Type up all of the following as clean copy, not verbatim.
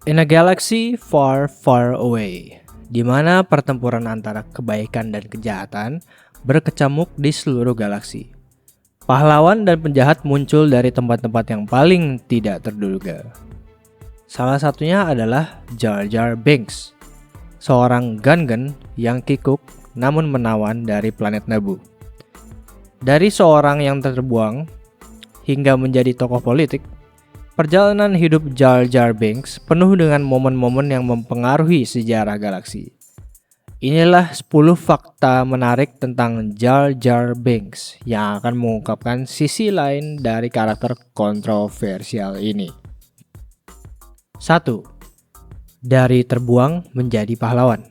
In a galaxy far, far away, di mana pertempuran antara kebaikan dan kejahatan berkecamuk di seluruh galaksi. Pahlawan dan penjahat muncul dari tempat-tempat yang paling tidak terduga. Salah satunya adalah Jar Jar Binks, seorang Gungan yang kikuk namun menawan dari planet Naboo. Dari seorang yang terbuang hingga menjadi tokoh politik, perjalanan hidup Jar Jar Binks penuh dengan momen-momen yang mempengaruhi sejarah galaksi. Inilah 10 fakta menarik tentang Jar Jar Binks yang akan mengungkapkan sisi lain dari karakter kontroversial ini. 1. Dari terbuang menjadi pahlawan.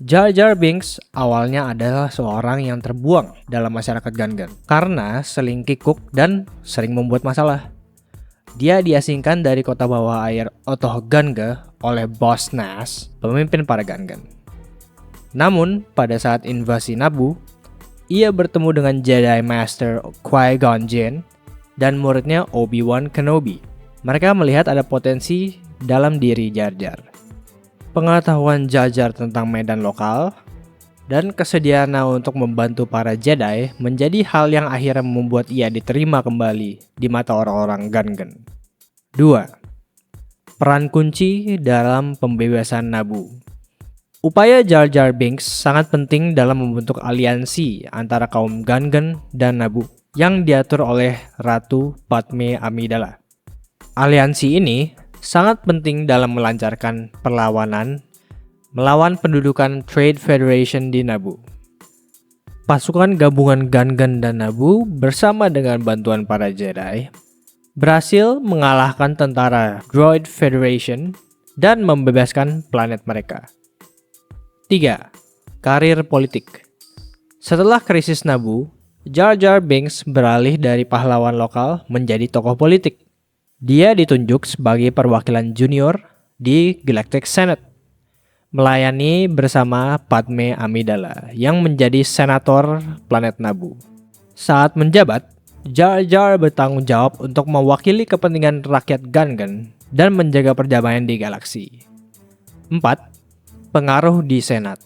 Jar Jar Binks awalnya adalah seorang yang terbuang dalam masyarakat Gungan karena seling kikuk dan sering membuat masalah. Dia diasingkan dari kota bawah air Otoh Gunga oleh Boss Nass, pemimpin para Gungan. Namun, pada saat invasi Naboo, ia bertemu dengan Jedi Master Qui-Gon Jinn dan muridnya Obi-Wan Kenobi. Mereka melihat ada potensi dalam diri Jar Jar. Pengetahuan Jar Jar tentang medan lokal dan kesediaannya untuk membantu para Jedi menjadi hal yang akhirnya membuat ia diterima kembali di mata orang-orang Gungan. 2. Peran kunci dalam pembebasan Naboo. Upaya Jar Jar Binks sangat penting dalam membentuk aliansi antara kaum Gungan dan Naboo yang diatur oleh Ratu Padme Amidala. Aliansi ini sangat penting dalam melancarkan perlawanan melawan pendudukan Trade Federation di Naboo. Pasukan gabungan Gungan dan Naboo bersama dengan bantuan para Jedi berhasil mengalahkan tentara Droid Federation dan membebaskan planet mereka. 3. Karir politik. Setelah krisis Naboo, Jar Jar Binks beralih dari pahlawan lokal menjadi tokoh politik. Dia ditunjuk sebagai perwakilan junior di Galactic Senate, melayani bersama Padme Amidala yang menjadi senator planet Naboo. Saat menjabat, Jar Jar bertanggung jawab untuk mewakili kepentingan rakyat Gungan dan menjaga perdamaian di galaksi. 4. Pengaruh di Senat.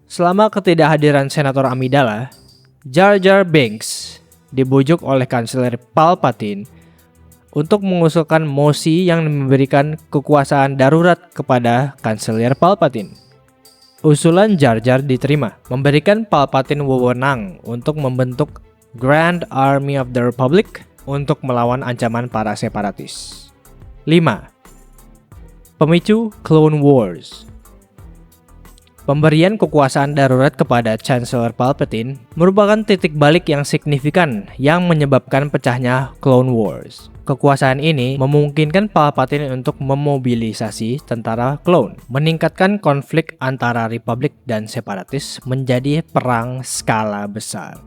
Selama ketidakhadiran Senator Amidala, Jar Jar Binks dibujuk oleh Kanselir Palpatine untuk mengusulkan mosi yang memberikan kekuasaan darurat kepada Kanselir Palpatine. Usulan Jar Jar diterima, memberikan Palpatine wewenang untuk membentuk Grand Army of the Republic untuk melawan ancaman para separatis. 5. Pemicu Clone Wars. Pemberian kekuasaan darurat kepada Chancellor Palpatine merupakan titik balik yang signifikan yang menyebabkan pecahnya Clone Wars. Kekuasaan ini memungkinkan Palpatine untuk memobilisasi tentara clone, meningkatkan konflik antara Republik dan separatis menjadi perang skala besar.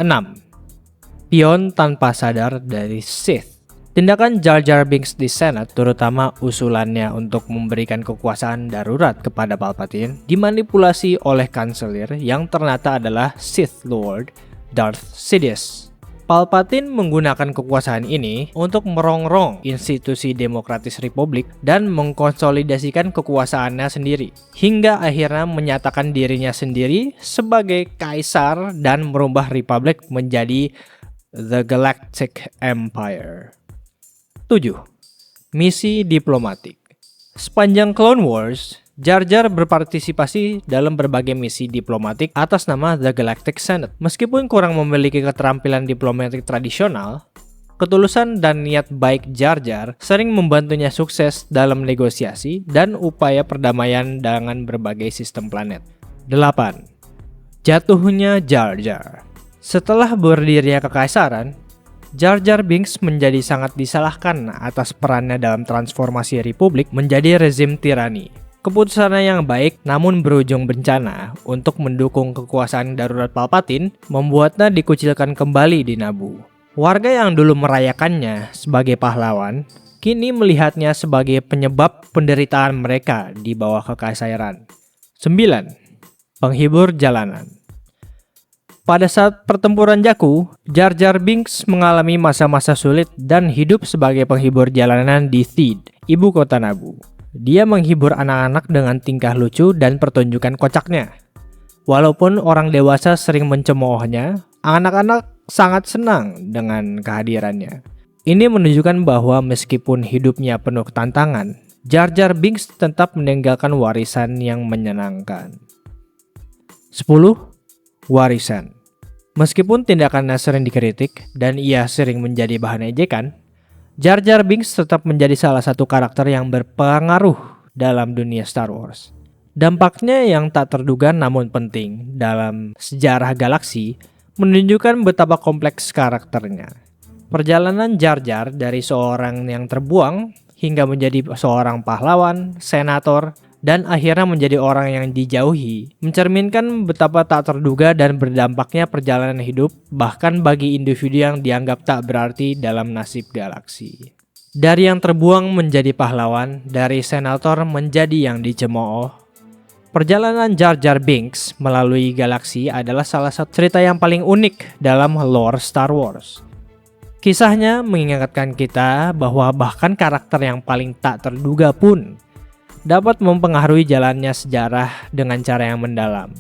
6. Pion tanpa sadar dari Sith. Tindakan Jar Jar Binks di Senat, terutama usulannya untuk memberikan kekuasaan darurat kepada Palpatine, dimanipulasi oleh kanselir yang ternyata adalah Sith Lord Darth Sidious. Palpatine menggunakan kekuasaan ini untuk merongrong institusi demokratis Republik dan mengkonsolidasikan kekuasaannya sendiri, hingga akhirnya menyatakan dirinya sendiri sebagai kaisar dan merubah Republik menjadi The Galactic Empire. 7. Misi diplomatik. Sepanjang Clone Wars, Jar Jar berpartisipasi dalam berbagai misi diplomatik atas nama The Galactic Senate. Meskipun kurang memiliki keterampilan diplomatik tradisional, ketulusan dan niat baik Jar Jar sering membantunya sukses dalam negosiasi dan upaya perdamaian dengan berbagai sistem planet. 8. Jatuhnya Jar Jar. Setelah berdirinya kekaisaran, Jar Jar Binks menjadi sangat disalahkan atas perannya dalam transformasi Republik menjadi rezim tirani. Keputusannya yang baik namun berujung bencana untuk mendukung kekuasaan darurat Palpatine membuatnya dikucilkan kembali di Naboo. Warga yang dulu merayakannya sebagai pahlawan kini melihatnya sebagai penyebab penderitaan mereka di bawah kekaisaran. 9. Penghibur jalanan. Pada saat pertempuran Jakku, Jar Jar Binks mengalami masa-masa sulit dan hidup sebagai penghibur jalanan di Theed. ibu kota Naboo. Dia menghibur anak-anak dengan tingkah lucu dan pertunjukan kocaknya. Walaupun orang dewasa sering mencemoohnya, anak-anak sangat senang dengan kehadirannya. Ini menunjukkan bahwa meskipun hidupnya penuh tantangan, Jar Jar Binks tetap meninggalkan warisan yang menyenangkan. 10. Warisan. Meskipun tindakannya sering dikritik dan ia sering menjadi bahan ejekan, Jar Jar Binks tetap menjadi salah satu karakter yang berpengaruh dalam dunia Star Wars. Dampaknya yang tak terduga namun penting dalam sejarah galaksi menunjukkan betapa kompleks karakternya. Perjalanan Jar Jar dari seorang yang terbuang hingga menjadi seorang pahlawan, senator, dan akhirnya menjadi orang yang dijauhi, mencerminkan betapa tak terduga dan berdampaknya perjalanan hidup bahkan bagi individu yang dianggap tak berarti dalam nasib galaksi. Dari yang terbuang menjadi pahlawan, dari senator menjadi yang dicemooh, perjalanan Jar Jar Binks melalui galaksi adalah salah satu cerita yang paling unik dalam lore Star Wars. Kisahnya mengingatkan kita bahwa bahkan karakter yang paling tak terduga pun dapat mempengaruhi jalannya sejarah dengan cara yang mendalam.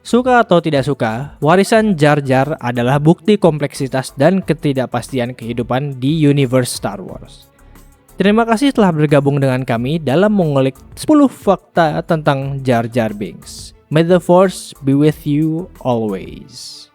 Suka atau tidak suka, warisan Jar Jar adalah bukti kompleksitas dan ketidakpastian kehidupan di universe Star Wars. Terima kasih telah bergabung dengan kami dalam mengulik 10 fakta tentang Jar Jar Binks. May the Force be with you always.